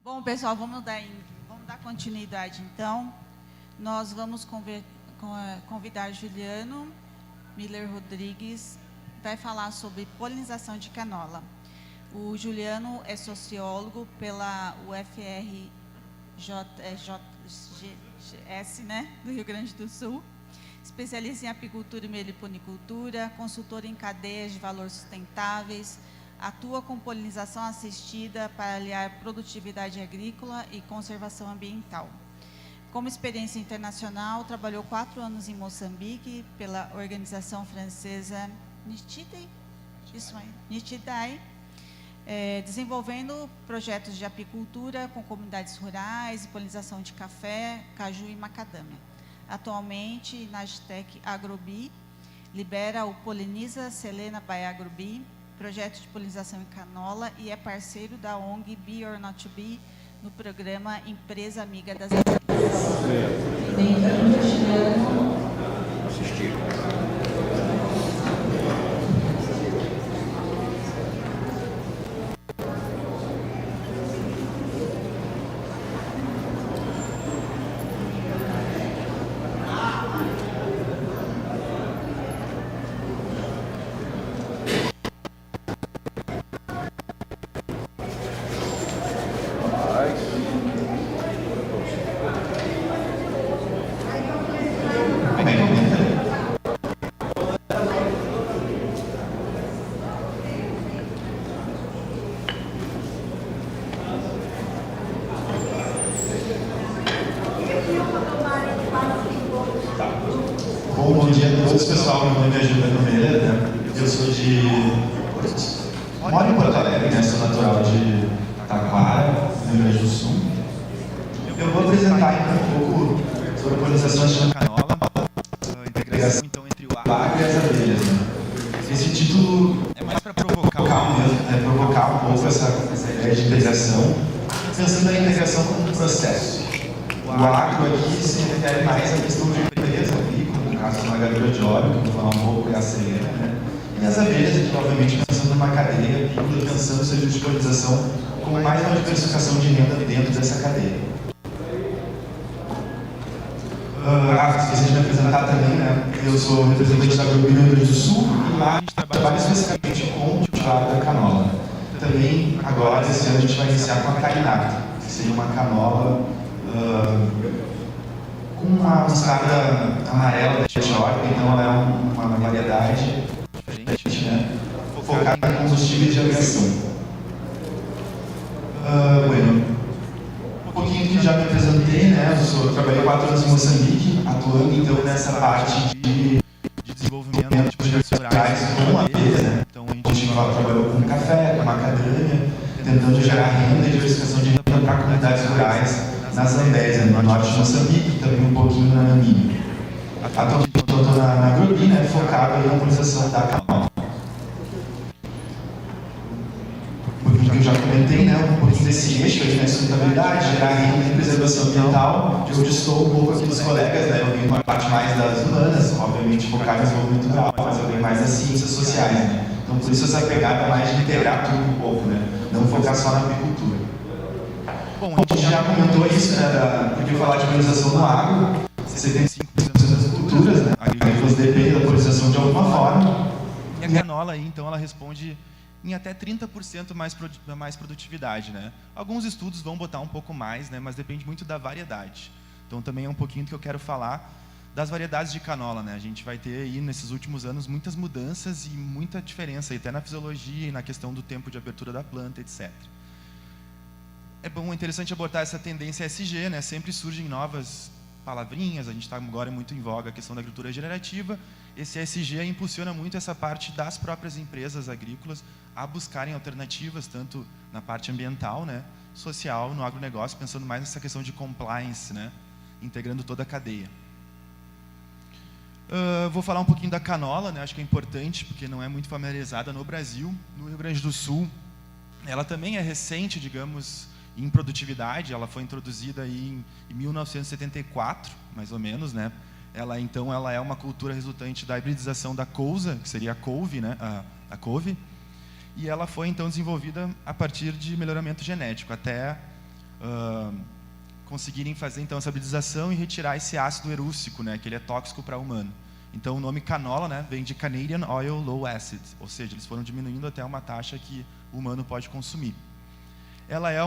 Bom, pessoal, vamos dar continuidade, então. Nós vamos convidar Juliano Miller Rodrigues, vai falar sobre polinização de canola. O Juliano é sociólogo pela UFRJS, né, do Rio Grande do Sul, especialista em apicultura e meliponicultura, consultor em cadeias de valor sustentáveis, atua com polinização assistida para aliar produtividade agrícola e conservação ambiental. Como experiência internacional, trabalhou 4 anos em Moçambique pela organização francesa Nitidai, desenvolvendo projetos de apicultura com comunidades rurais e polinização de café, caju e macadâmia. Atualmente, na Agtech Agrobi, lidera o Poliniza Selena by Agrobi, projeto de polinização em canola, e é parceiro da ONG Be or Not to Be no programa Empresa Amiga das Abelhas. Bom dia a todos, pessoal. Meu nome é Juliano Miller, né? Eu sou moro em Porto Alegre, né? Sou natural de Taquara, no Rio Grande do Sul. Eu vou apresentar então um pouco sobre a polinização de canola, a integração então entre o agro e as abelhas, né? Esse título é mais para provocar um pouco essa ideia de integração, pensando na integração como um processo. O agro aqui se refere mais à questão de empresa agrícola, no caso da gravura de óleo, que eu vou falar um pouco, é a celeira, né? E as abelhas, aqui, obviamente, pensando numa cadeia agrícola, pensando no serviço de polinização como mais uma diversificação de renda dentro dessa cadeia. Esqueci de me apresentar também, né? Eu sou representante da Agrobi no Rio Grande do Sul e lá a gente trabalha especificamente com o cultivar da canola. Também, agora, esse ano, a gente vai iniciar com a carinata, que seria uma canola com uma mostarda amarela da Etiópia, então ela é uma variedade diferente, né? Focada em combustíveis de aviação. Um pouquinho que já me apresentei, né? Eu trabalhei 4 anos em Moçambique, atuando então nessa parte de desenvolvimento de projetos rurais com abelha, né? Então a gente trabalhou com café, com macadâmia, tentando gerar renda e diversificação de renda para comunidades rurais na Zambésia, no norte de Moçambique, e também um pouquinho na Namíbia. Atualmente estou na Agrobi, né, focado na polinização da canola. Um pouquinho que eu já comentei, né, um pouquinho desse eixo aí, né, sustentabilidade, gerar renda e preservação ambiental, de onde estou um pouco aqui dos colegas, né, eu venho uma parte mais das humanas, obviamente focado em desenvolvimento rural, mas eu venho mais das ciências sociais, né. Então, por isso essa pegada mais de integrar tudo um pouco, né, não focar só na apicultura. Bom, a gente já comentou isso, né, porque falar de polinização no agro, 75% das culturas, né, agrícolas dependem da polinização de alguma forma. E a canola aí, então, ela responde em até 30% mais produtividade, né? Alguns estudos vão botar um pouco mais, né, mas depende muito da variedade. Então, também é um pouquinho do que eu quero falar das variedades de canola, né? A gente vai ter aí, nesses últimos anos, muitas mudanças e muita diferença, até na fisiologia e na questão do tempo de abertura da planta, etc. É bom, interessante abordar essa tendência ESG, né? Sempre surgem novas palavrinhas, a gente está agora muito em voga a questão da agricultura regenerativa. Esse ESG impulsiona muito essa parte das próprias empresas agrícolas a buscarem alternativas, tanto na parte ambiental, né, social, no agronegócio, pensando mais nessa questão de compliance, né, integrando toda a cadeia. Vou falar um pouquinho da canola, né, acho que é importante, porque não é muito familiarizada no Brasil. No Rio Grande do Sul, ela também é recente, digamos, em produtividade. Ela foi introduzida aí em 1974, mais ou menos, né? Ela é uma cultura resultante da hibridização da couza, que seria a couve, né? A couve, e ela foi então desenvolvida a partir de melhoramento genético. Até conseguirem fazer então essa hibridização e retirar esse ácido erússico, né, que ele é tóxico para o humano. Então o nome canola, né, vem de Canadian Oil Low Acid, ou seja, eles foram diminuindo até uma taxa que o humano pode consumir. Ela é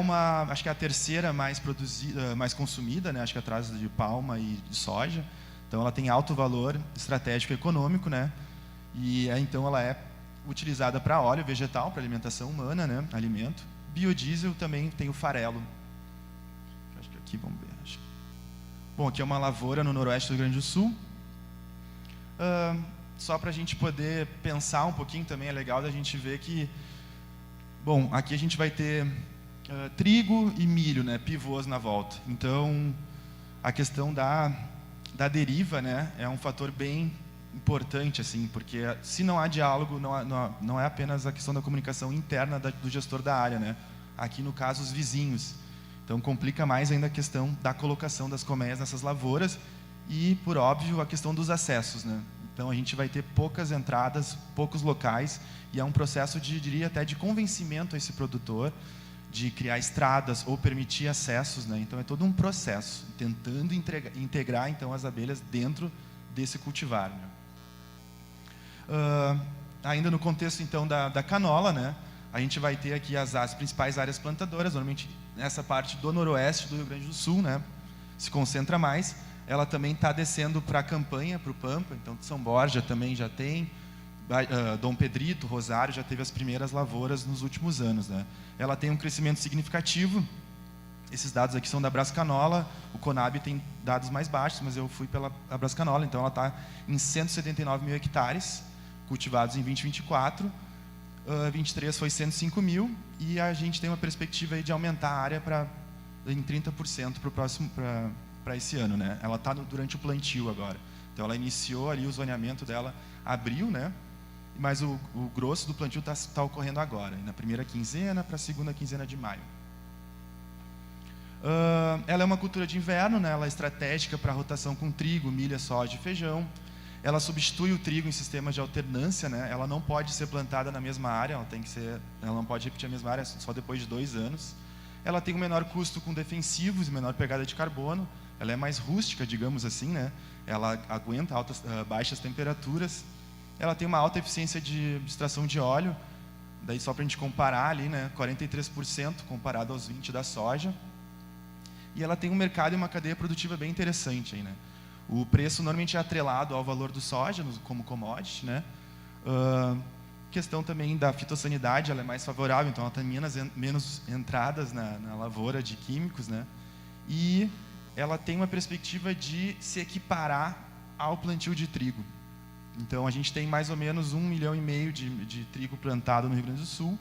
acho que é a terceira mais consumida, né, acho que atrás de palma e de soja. Então ela tem alto valor estratégico e econômico, né, e então ela é utilizada para óleo vegetal, para alimentação humana, né, alimento. Biodiesel também tem o farelo. Acho que aqui, vamos ver. Bom, aqui é uma lavoura no noroeste do Rio Grande do Sul. Só para a gente poder pensar um pouquinho também, é legal da gente ver que, bom, aqui a gente vai ter trigo e milho, né, pivôs na volta. Então, a questão da deriva, né, é um fator bem importante, assim, porque se não há diálogo, não é apenas a questão da comunicação interna do gestor da área, né? Aqui, no caso, os vizinhos. Então, complica mais ainda a questão da colocação das colmeias nessas lavouras e, por óbvio, a questão dos acessos, né? Então, a gente vai ter poucas entradas, poucos locais, e é um processo diria até de convencimento a esse produtor de criar estradas ou permitir acessos, né? Então, é todo um processo, tentando integrar, então, as abelhas dentro desse cultivar, né? Ainda no contexto então da canola, né, a gente vai ter aqui as principais áreas plantadoras, normalmente nessa parte do noroeste do Rio Grande do Sul, né, se concentra mais. Ela também está descendo para a campanha, para o Pampa, então São Borja também já tem, Dom Pedrito, Rosário já teve as primeiras lavouras nos últimos anos, né. Ela tem um crescimento significativo. Esses dados aqui são da Brascanola, o Conab tem dados mais baixos, mas eu fui pela Brascanola, então ela está em 179 mil hectares, cultivados em 2024, 23 foi 105 mil, e a gente tem uma perspectiva aí de aumentar a área em 30% para esse ano, né? Ela está durante o plantio agora, então ela iniciou ali o zoneamento dela, abril, né? Mas o grosso do plantio está ocorrendo agora, na primeira quinzena para a segunda quinzena de maio. Ela é uma cultura de inverno, né? Ela é estratégica para a rotação com trigo, milho, soja e feijão. Ela substitui o trigo em sistemas de alternância, né? Ela não pode ser plantada na mesma área, ela não pode repetir a mesma área só depois de 2 anos. Ela tem um menor custo com defensivos, menor pegada de carbono. Ela é mais rústica, digamos assim, né? Ela aguenta baixas temperaturas. Ela tem uma alta eficiência de extração de óleo. Daí só para a gente comparar ali, né? 43% comparado aos 20% da soja. E ela tem um mercado e uma cadeia produtiva bem interessante aí, né? O preço normalmente é atrelado ao valor do soja como commodity, né? Questão também da fitossanidade, ela é mais favorável, então ela tem menos entradas na lavoura de químicos, né? E ela tem uma perspectiva de se equiparar ao plantio de trigo. Então a gente tem mais ou menos 1,5 milhão de trigo plantado no Rio Grande do Sul.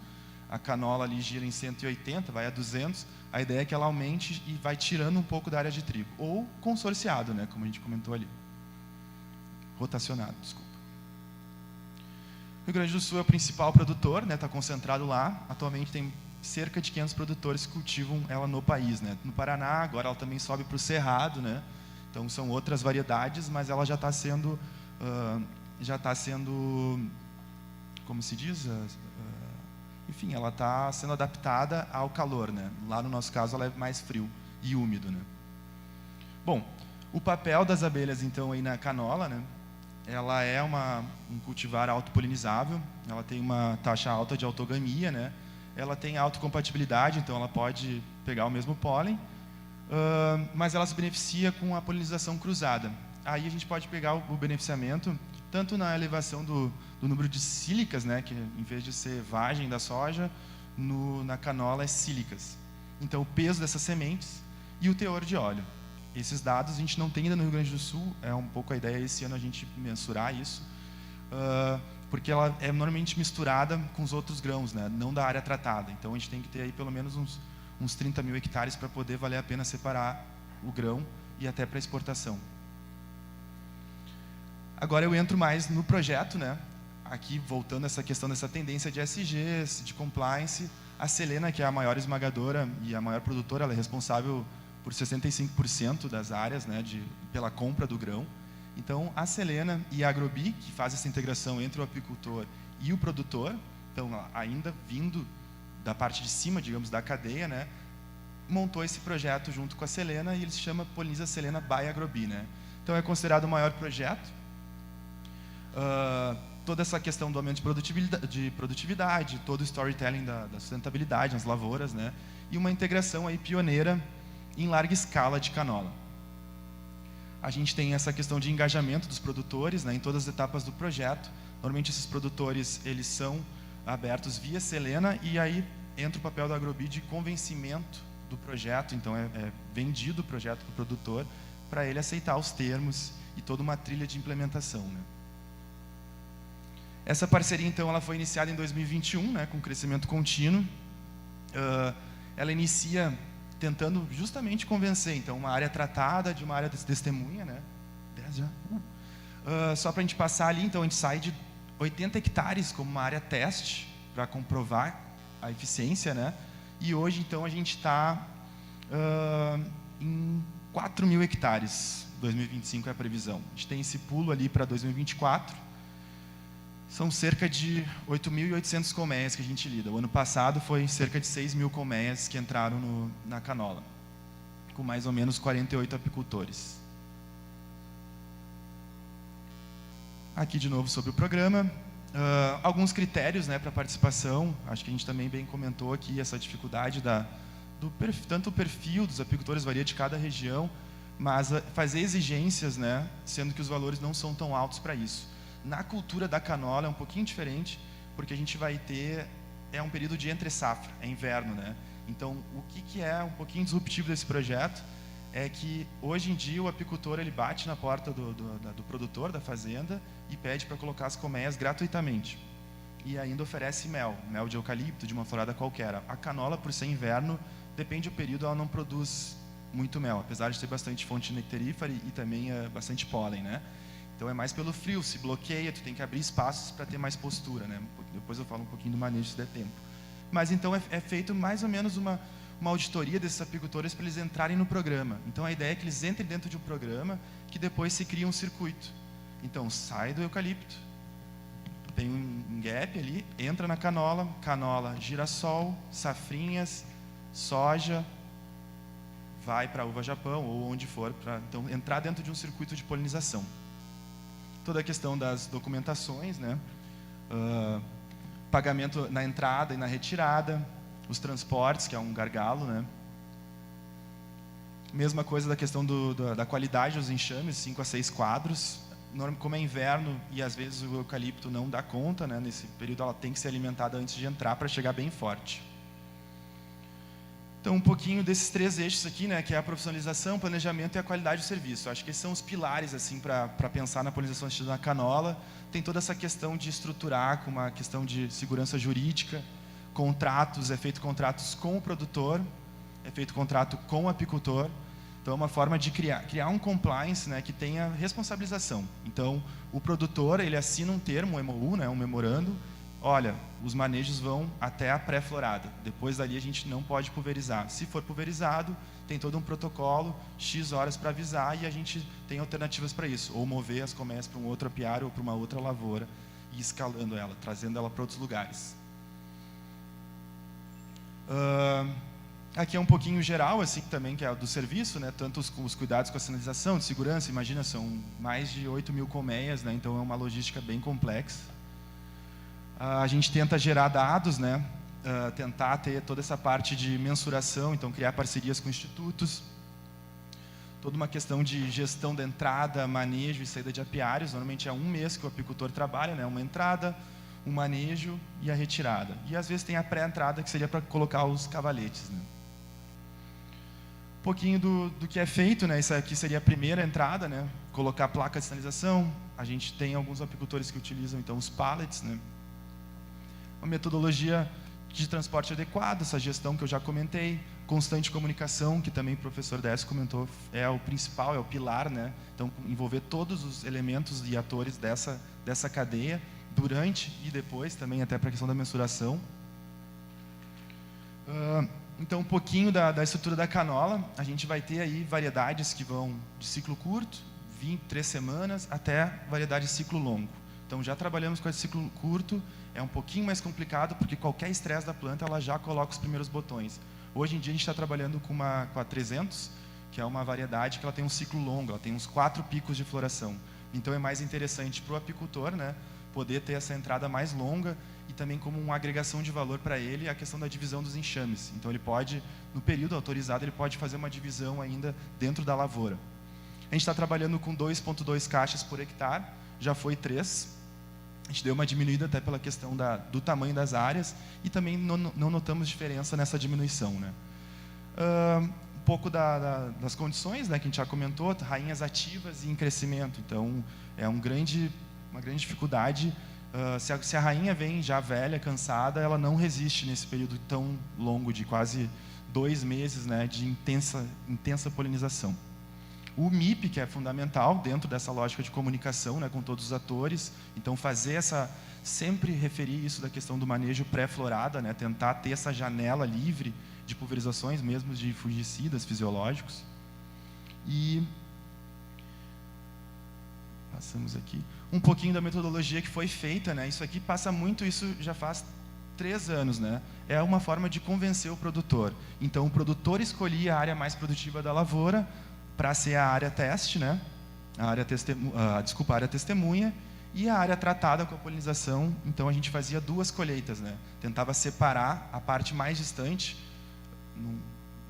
A canola ali gira em 180, vai a 200. A ideia é que ela aumente e vai tirando um pouco da área de trigo. Ou consorciado, né, como a gente comentou ali. Rotacionado, desculpa. O Rio Grande do Sul é o principal produtor, né, está concentrado lá. Atualmente tem cerca de 500 produtores que cultivam ela no país, né. No Paraná, agora ela também sobe para o Cerrado, né. Então são outras variedades, mas ela já está sendo, como se diz? Enfim, ela está sendo adaptada ao calor, né? Lá no nosso caso ela é mais frio e úmido, né? Bom, o papel das abelhas então aí na canola, né? Ela é um cultivar autopolinizável, ela tem uma taxa alta de autogamia, né? Ela tem autocompatibilidade, então ela pode pegar o mesmo pólen, mas ela se beneficia com a polinização cruzada. Aí a gente pode pegar o beneficiamento tanto na elevação do número de sílicas, né, que em vez de ser vagem da soja, na canola é sílicas. Então, o peso dessas sementes e o teor de óleo. Esses dados a gente não tem ainda no Rio Grande do Sul, é um pouco a ideia esse ano a gente mensurar isso, porque ela é normalmente misturada com os outros grãos, né, não da área tratada. Então, a gente tem que ter aí pelo menos uns 30 mil hectares para poder valer a pena separar o grão e até para exportação. Agora eu entro mais no projeto, né? Aqui voltando a essa questão dessa tendência de SGs, de compliance, a Selena, que é a maior esmagadora e a maior produtora, ela é responsável por 65% das áreas, né, pela compra do grão. Então a Selena e a Agrobi, que faz essa integração entre o apicultor e o produtor, então ainda vindo da parte de cima, digamos, da cadeia, né? montou esse projeto junto com a Selena, e ele se chama Poliniza Selena by Agrobi, né? Então é considerado o maior projeto. Toda essa questão do aumento de produtividade, todo o storytelling da sustentabilidade nas lavouras, né? E uma integração aí pioneira em larga escala de canola. A gente tem essa questão de engajamento dos produtores, né, em todas as etapas do projeto. Normalmente esses produtores eles são abertos via Selena, e aí entra o papel da Agrobi de convencimento do projeto. Então é vendido o projeto para o produtor para ele aceitar os termos e toda uma trilha de implementação, né? Essa parceria então ela foi iniciada em 2021, né, com crescimento contínuo. Ela inicia tentando justamente convencer, então, uma área tratada de uma área de testemunha, né? 10 já. Só para a gente passar ali, então, a gente sai de 80 hectares como uma área teste para comprovar a eficiência, né? E hoje, então, a gente está em 4.000 hectares. 2025 é a previsão. A gente tem esse pulo ali para 2024. São cerca de 8.800 colmeias que a gente lida. O ano passado foi cerca de 6.000 colmeias que entraram na canola, com mais ou menos 48 apicultores. Aqui de novo sobre o programa. Alguns critérios, né, para participação. Acho que a gente também bem comentou aqui essa dificuldade tanto o perfil dos apicultores varia de cada região, mas fazer exigências, né, sendo que os valores não são tão altos para isso. Na cultura da canola é um pouquinho diferente, porque a gente vai ter um período de entre safra, é inverno, né? Então, o que é um pouquinho disruptivo desse projeto é que hoje em dia o apicultor ele bate na porta do produtor da fazenda e pede para colocar as colmeias gratuitamente, e ainda oferece mel de eucalipto, de uma florada qualquer. A canola, por ser inverno, depende do período, ela não produz muito mel, apesar de ter bastante fonte nectarífera e também bastante pólen, né? Então é mais pelo frio, se bloqueia, tu tem que abrir espaços para ter mais postura, né? Depois eu falo um pouquinho do manejo se der tempo. Mas então é feito mais ou menos uma auditoria desses apicultores para eles entrarem no programa. Então a ideia é que eles entrem dentro de um programa que depois se cria um circuito. Então sai do eucalipto, tem um gap ali, entra na canola, girassol, safrinhas, soja, vai para a uva Japão ou onde for, para então entrar dentro de um circuito de polinização. Toda a questão das documentações, né? Pagamento na entrada e na retirada, os transportes, que é um gargalo, né? Mesma coisa da questão da qualidade dos enxames, 5 a 6 quadros. Como é inverno e às vezes o eucalipto não dá conta, né? Nesse período ela tem que ser alimentada antes de entrar para chegar bem forte. Então, um pouquinho desses 3 eixos aqui, né, que é a profissionalização, planejamento e a qualidade do serviço. Acho que esses são os pilares assim, para pensar na polinização assistida na canola. Tem toda essa questão de estruturar com uma questão de segurança jurídica, contratos, é feito contratos com o produtor, é feito contrato com o apicultor. Então, é uma forma de criar um compliance, né, que tenha responsabilização. Então, o produtor ele assina um termo, um MOU, né, um memorando. Olha, os manejos vão até a pré-florada. Depois dali a gente não pode pulverizar. Se for pulverizado, tem todo um protocolo, X horas para avisar, e a gente tem alternativas para isso. Ou mover as colmeias para um outro apiário ou para uma outra lavoura e escalando ela, trazendo ela para outros lugares. Aqui é um pouquinho geral, assim, também, que é do serviço, né? Tanto os cuidados com a sinalização, de segurança, imagina, são mais de 8.000 colmeias, né? Então é uma logística bem complexa. A gente tenta gerar dados, né? Tentar ter toda essa parte de mensuração, então criar parcerias com institutos, toda uma questão de gestão da entrada, manejo e saída de apiários. Normalmente é 1 mês que o apicultor trabalha, né? Uma entrada, um manejo e a retirada. E às vezes tem a pré-entrada, que seria para colocar os cavaletes, né? Um pouquinho do que é feito, né? Isso aqui seria a primeira entrada, né? Colocar a placa de sinalização. A gente tem alguns apicultores que utilizam então os pallets, né? Uma metodologia de transporte adequado, essa gestão que eu já comentei, constante comunicação, que também o professor Décio comentou, é o principal, é o pilar, né? Então, envolver todos os elementos e atores dessa cadeia, durante e depois, também até para a questão da mensuração. Então, um pouquinho da estrutura da canola. A gente vai ter aí variedades que vão de ciclo curto, 3 semanas, até variedade de ciclo longo. Então, já trabalhamos com esse ciclo curto. É um pouquinho mais complicado, porque qualquer estresse da planta, ela já coloca os primeiros botões. Hoje em dia a gente está trabalhando com a 300, que é uma variedade que ela tem um ciclo longo, ela tem uns 4 picos de floração. Então é mais interessante para o apicultor, né, poder ter essa entrada mais longa e também como uma agregação de valor para ele a questão da divisão dos enxames. Então ele pode, no período autorizado, ele pode fazer uma divisão ainda dentro da lavoura. A gente está trabalhando com 2,2 caixas por hectare, já foi 3. A gente deu uma diminuída até pela questão do tamanho das áreas e também não notamos diferença nessa diminuição, né? Um pouco das condições, né, que a gente já comentou, rainhas ativas e em crescimento. Então, é uma grande dificuldade. Se a rainha vem já velha, cansada, ela não resiste nesse período tão longo de quase 2 meses, né, de intensa polinização. O MIP, que é fundamental dentro dessa lógica de comunicação, né, com todos os atores. Então, sempre referir isso da questão do manejo pré-florada, né, tentar ter essa janela livre de pulverizações, mesmo de fungicidas fisiológicos. E passamos aqui um pouquinho da metodologia que foi feita, né? Isso aqui passa muito, isso já faz 3 anos, né? É uma forma de convencer o produtor. Então, o produtor escolhia a área mais produtiva da lavoura para ser a área teste, né? A área testemunha, e a área tratada com a polinização. Então, a gente fazia 2 colheitas, né? Tentava separar a parte mais distante,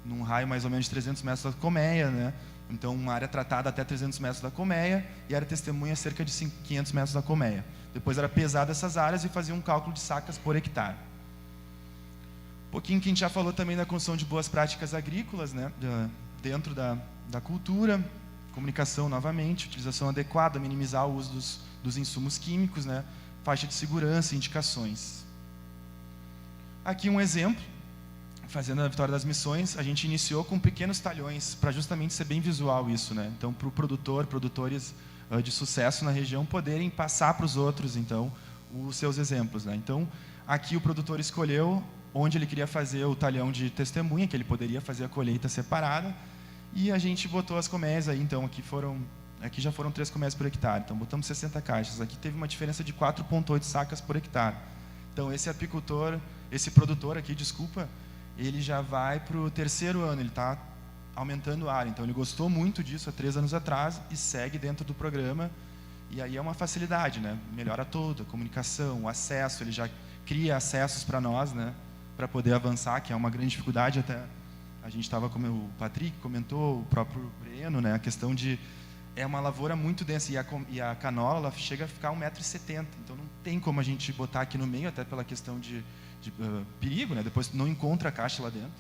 num raio mais ou menos de 300 metros da colmeia, né? Então, uma área tratada até 300 metros da colmeia e a área testemunha cerca de 500 metros da colmeia. Depois era pesada essas áreas e fazia um cálculo de sacas por hectare. Um pouquinho que a gente já falou também da construção de boas práticas agrícolas, né? Dentro da cultura, comunicação novamente, utilização adequada, minimizar o uso dos insumos químicos, né? Faixa de segurança, indicações. Aqui um exemplo, fazendo a Vitória das Missões, a gente iniciou com pequenos talhões, para justamente ser bem visual isso, né? Então, para o produtores de sucesso na região poderem passar para os outros, então, os seus exemplos, né? Então, aqui o produtor escolheu onde ele queria fazer o talhão de testemunha, que ele poderia fazer a colheita separada, e a gente botou as colmeias aí, então, aqui já foram 3 colmeias por hectare, então botamos 60 caixas, aqui teve uma diferença de 4,8 sacas por hectare. Então, esse produtor aqui, desculpa, ele já vai para o 3º ano, ele está aumentando a área. Então, ele gostou muito disso há 3 anos atrás e segue dentro do programa. E aí é uma facilidade, né? Melhora tudo, a comunicação, o acesso, ele já cria acessos para nós, né? Para poder avançar, que é uma grande dificuldade. Até a gente estava, como o Patrick comentou, o próprio Breno, né? A questão de... É uma lavoura muito densa e a canola ela chega a ficar 1,70 m. Então, não tem como a gente botar aqui no meio, até pela questão de perigo, né? Depois não encontra a caixa lá dentro.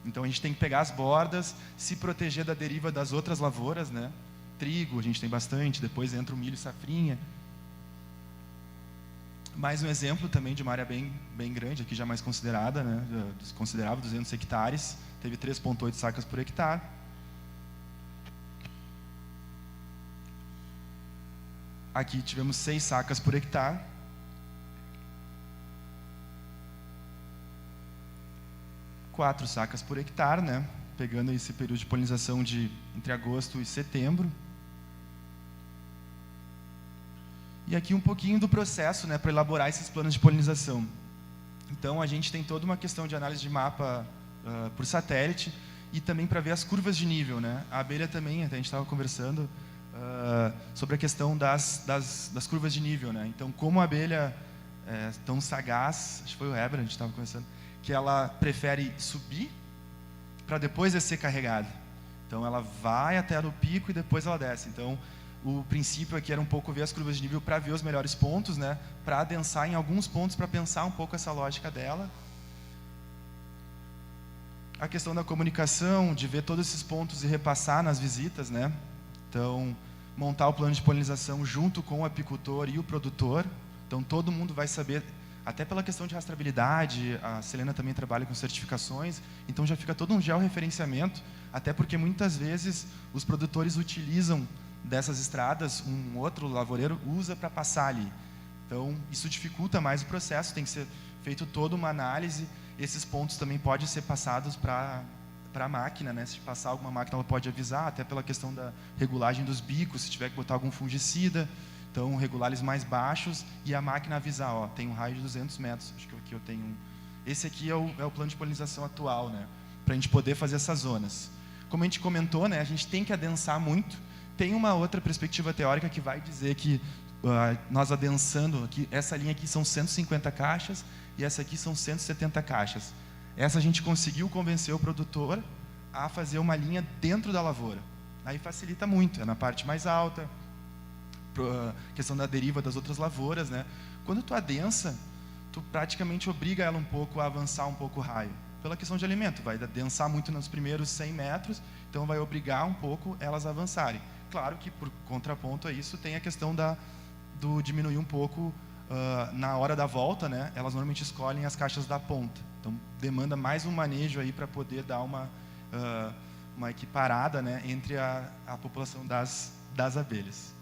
Então a gente tem que pegar as bordas, se proteger da deriva das outras lavouras, né? Trigo a gente tem bastante, depois entra o milho e safrinha. Mais um exemplo também de uma área bem grande, aqui já mais considerada, né? Considerável, 200 hectares, teve 3,8 sacas por hectare. Aqui tivemos 6 sacas por hectare. Quatro sacas por hectare, né? Pegando esse período de polinização entre agosto e setembro. E aqui um pouquinho do processo, né, para elaborar esses planos de polinização. Então, a gente tem toda uma questão de análise de mapa por satélite e também para ver as curvas de nível, né? A abelha também, até a gente estava conversando sobre a questão das curvas de nível, né? Então, como a abelha é tão sagaz, acho que foi o Heber, a gente estava conversando, que ela prefere subir para depois descer carregada. Então, ela vai até no pico e depois ela desce. Então, o princípio aqui era um pouco ver as curvas de nível para ver os melhores pontos, né? Para adensar em alguns pontos, para pensar um pouco essa lógica dela. A questão da comunicação, de ver todos esses pontos e repassar nas visitas, né? Então, montar o plano de polinização junto com o apicultor e o produtor. Então, todo mundo vai saber... Até pela questão de rastreabilidade, a Selena também trabalha com certificações, então já fica todo um georreferenciamento, até porque muitas vezes os produtores utilizam dessas estradas, um outro lavoureiro usa para passar ali. Então, isso dificulta mais o processo, tem que ser feito toda uma análise, esses pontos também podem ser passados para a máquina, né? Se passar alguma máquina, ela pode avisar, até pela questão da regulagem dos bicos, se tiver que botar algum fungicida. Então, regular eles mais baixos e a máquina avisar, ó, tem um raio de 200 metros, acho que aqui eu tenho um. Esse aqui é o plano de polinização atual, né? para a gente poder fazer essas zonas. Como a gente comentou, né, a gente tem que adensar muito. Tem uma outra perspectiva teórica que vai dizer que nós adensando, aqui, essa linha aqui são 150 caixas e essa aqui são 170 caixas. Essa a gente conseguiu convencer o produtor a fazer uma linha dentro da lavoura. Aí facilita muito, é na parte mais alta, questão da deriva das outras lavouras, né? Quando tu adensa, tu praticamente obriga ela um pouco a avançar um pouco o raio. Pela questão de alimento, vai adensar muito nos primeiros 100 metros, então vai obrigar um pouco elas a avançarem. Claro que, por contraponto a isso, tem a questão do diminuir um pouco na hora da volta, né? Elas normalmente escolhem as caixas da ponta. Então, demanda mais um manejo aí para poder dar uma equiparada, né, entre a população das abelhas.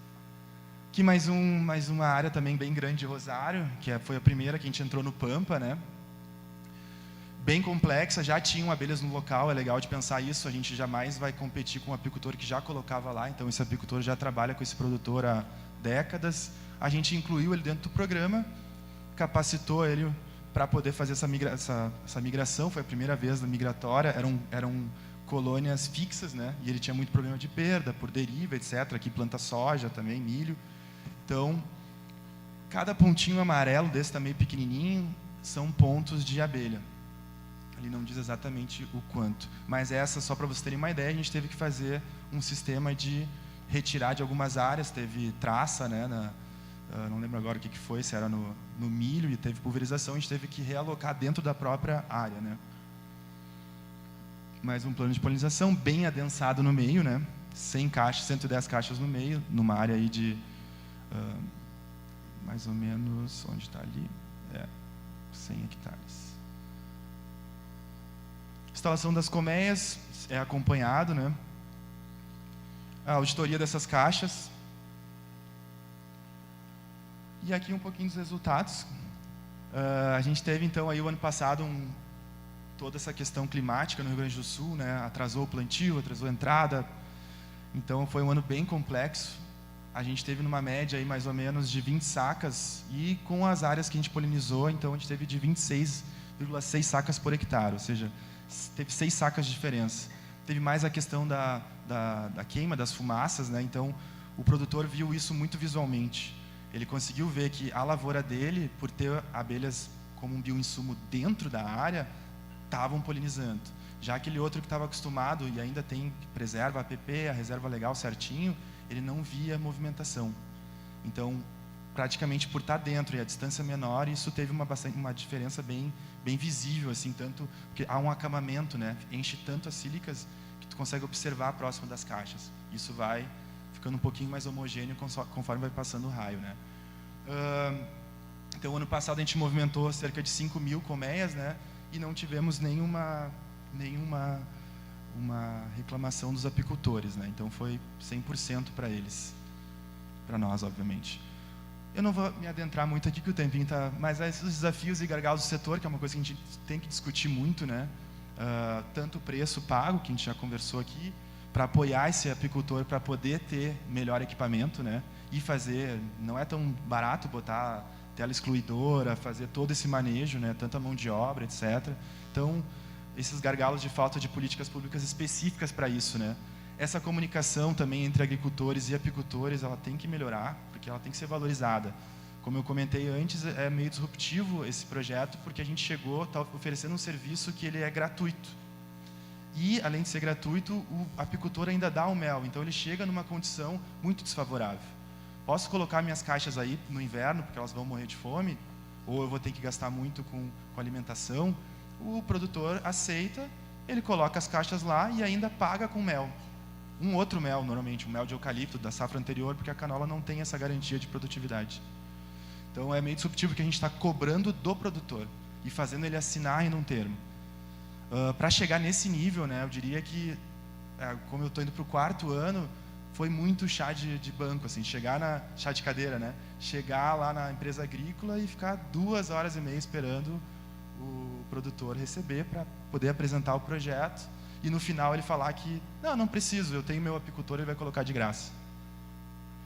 Aqui mais uma área também bem grande de Rosário, que foi a primeira que a gente entrou no Pampa, né? Bem complexa, já tinham abelhas no local, é legal de pensar isso, a gente jamais vai competir com um apicultor que já colocava lá, então esse apicultor já trabalha com esse produtor há décadas. A gente incluiu ele dentro do programa, capacitou ele para poder fazer essa migração, foi a primeira vez na migratória, eram colônias fixas, né? E ele tinha muito problema de perda, por deriva, etc. Aqui planta soja também, milho. Então, cada pontinho amarelo desse tamanho pequenininho são pontos de abelha. Ele não diz exatamente o quanto, mas essa, só para vocês terem uma ideia, a gente teve que fazer um sistema de retirar de algumas áreas, teve traça, né, não lembro agora o que foi, se era no milho, e teve pulverização, a gente teve que realocar dentro da própria área, né. Mais um plano de polinização bem adensado no meio, né, 100 caixas, 110 caixas no meio, numa área aí de mais ou menos, onde está ali, 100 hectares. Instalação das colmeias é acompanhado, né? A auditoria dessas caixas. E aqui um pouquinho dos resultados. A gente teve, então, aí o ano passado toda essa questão climática no Rio Grande do Sul, né? Atrasou o plantio, atrasou a entrada. Então, foi um ano bem complexo. A gente teve numa média aí mais ou menos de 20 sacas e com as áreas que a gente polinizou, então a gente teve de 26,6 sacas por hectare, ou seja, teve 6 sacas de diferença. Teve mais a questão da queima das fumaças, né? Então o produtor viu isso muito visualmente. Ele conseguiu ver que a lavoura dele, por ter abelhas como um bioinsumo dentro da área, estavam polinizando. Já aquele outro que estava acostumado e ainda preserva a APP, a reserva legal certinho, ele não via movimentação. Então, praticamente por estar dentro e a distância menor, isso teve uma diferença bem visível, assim, tanto porque há um acamamento, né? Enche tanto as sílicas que tu consegue observar próximo das caixas. Isso vai ficando um pouquinho mais homogêneo conforme vai passando o raio, né? Então, ano passado a gente movimentou cerca de 5.000 colmeias, né? E não tivemos nenhuma reclamação dos apicultores, né? Então foi 100% para eles, para nós, obviamente. Eu não vou me adentrar muito aqui, que o tempinho está... Mas esses desafios e gargalos do setor, que é uma coisa que a gente tem que discutir muito, né? Tanto o preço pago, que a gente já conversou aqui, para apoiar esse apicultor, para poder ter melhor equipamento, né? E fazer... Não é tão barato botar tela excluidora, fazer todo esse manejo, né? Tanta mão de obra, etc. Então, esses gargalos de falta de políticas públicas específicas para isso, né? Essa comunicação também entre agricultores e apicultores, ela tem que melhorar, porque ela tem que ser valorizada. Como eu comentei antes, é meio disruptivo esse projeto, porque a gente está oferecendo um serviço que ele é gratuito. E, além de ser gratuito, o apicultor ainda dá o mel, então ele chega numa condição muito desfavorável. Posso colocar minhas caixas aí no inverno, porque elas vão morrer de fome, ou eu vou ter que gastar muito com alimentação. O produtor aceita, ele coloca as caixas lá e ainda paga com mel. Um outro mel, normalmente, um mel de eucalipto da safra anterior, porque a canola não tem essa garantia de produtividade. Então é meio disruptivo que a gente está cobrando do produtor e fazendo ele assinar em um termo. Para chegar nesse nível, né, eu diria que, como eu estou indo para o 4º ano, foi muito chá de banco, assim, chá de cadeira, né? Chegar lá na empresa agrícola e ficar 2 horas e meia esperando o produtor receber para poder apresentar o projeto e no final ele falar que não preciso, eu tenho meu apicultor, ele vai colocar de graça.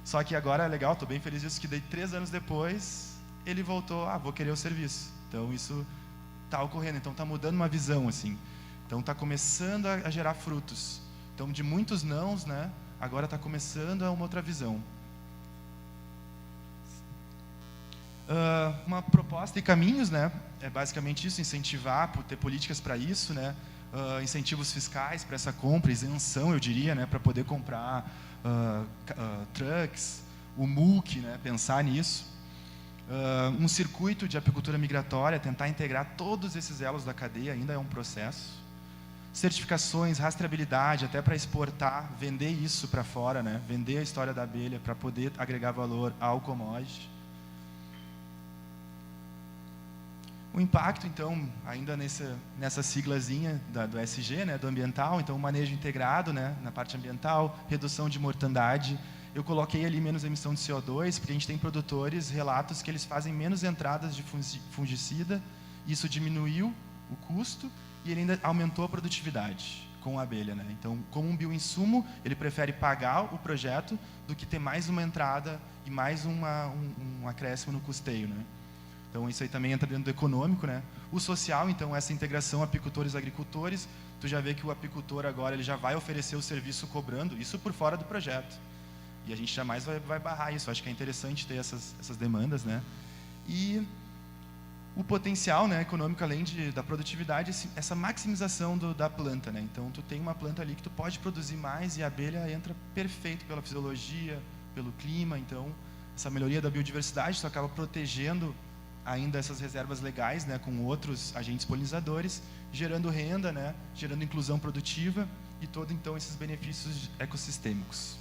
Só que agora é legal, estou bem feliz disso, que daí 3 anos depois ele voltou, vou querer o serviço. Então isso está ocorrendo, então está mudando uma visão, assim. Então está começando a gerar frutos. Então de muitos nãos, né, agora está começando uma outra visão. Uma proposta e caminhos, né, é basicamente isso, incentivar, ter políticas para isso, né, incentivos fiscais para essa compra, isenção, eu diria, né, para poder comprar trucks, o MUC, né, pensar nisso. Um circuito de apicultura migratória, tentar integrar todos esses elos da cadeia, ainda é um processo. Certificações, rastreabilidade, até para exportar, vender isso para fora, né, vender a história da abelha para poder agregar valor ao commodity. O impacto, então, ainda nessa siglazinha do ESG, né, do ambiental, então o manejo integrado, né, na parte ambiental, redução de mortandade. Eu coloquei ali menos emissão de CO2, porque a gente tem produtores, relatos que eles fazem menos entradas de fungicida, isso diminuiu o custo e ele ainda aumentou a produtividade com a abelha, né? Então, como um bioinsumo, ele prefere pagar o projeto do que ter mais uma entrada e mais um acréscimo no custeio, né? Então, isso aí também entra dentro do econômico, né? O social, então, essa integração apicultores-agricultores, tu já vê que o apicultor agora ele já vai oferecer o serviço cobrando, isso por fora do projeto. E a gente jamais vai barrar isso. Acho que é interessante ter essas demandas, né? E o potencial, né, econômico, além da produtividade, essa maximização da planta, né? Então, tu tem uma planta ali que tu pode produzir mais e a abelha entra perfeito pela fisiologia, pelo clima. Então, essa melhoria da biodiversidade, tu acaba protegendo ainda essas reservas legais, né, com outros agentes polinizadores, gerando renda, né, gerando inclusão produtiva e todo então esses benefícios ecossistêmicos.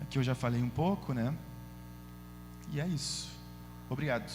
Aqui eu já falei um pouco, né? E é isso. Obrigado.